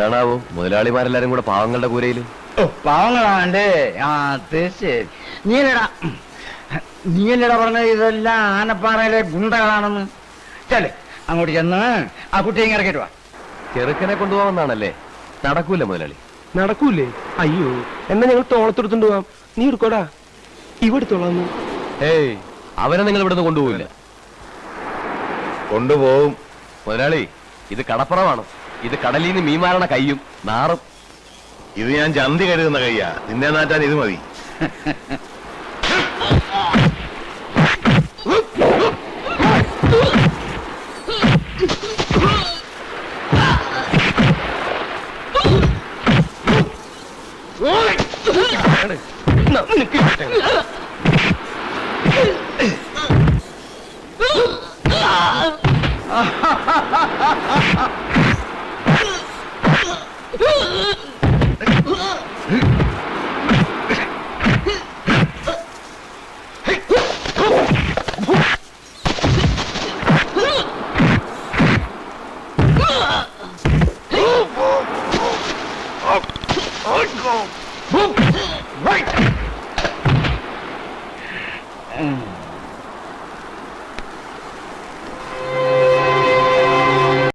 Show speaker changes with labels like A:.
A: എന്താണാവോ മുതലാളിമാരെല്ലാരും കൂടെ പാവങ്ങളുടെ കൂരയില്?
B: പാവങ്ങളാണ്ട്. ആ തീർച്ചയായും. നീയല്ലടാ പറഞ്ഞത് ഇതെല്ലാം ആനപ്പാറയിലെ ഗുണ്ടകളാണെന്ന്. ചെല് അങ്ങോട്ട് ചെന്ന് ആ കുട്ടിയെ ഇറക്കിട്ട് വാ.
A: ചെറുക്കനെ കൊണ്ടുപോകാമെന്നാണല്ലേ? നടക്കൂല മുതലാളി.
C: നടക്കൂലേ? അയ്യോ, എന്നാ ഞങ്ങൾ തോളത്തെടുത്തോണ്ട് പോവാം. നീ എടുക്കോടാ, ഇവിടുത്തോളാന്ന്.
A: ഏയ്, അവരെ നിങ്ങൾ ഇവിടുന്ന് കൊണ്ടുപോകില്ല.
D: കൊണ്ടുപോകും
A: മുതലാളി. ഇത് കടപ്പുറമാണ്. ഇത് കടലിൽ നിന്ന് മീൻമാരണ കയ്യും നാറും.
D: ഇത് ഞാൻ ചന്തി കരുതുന്ന കയ്യാ. നിന്നെ നാറ്റാൻ ഇത് മതി.
B: Right.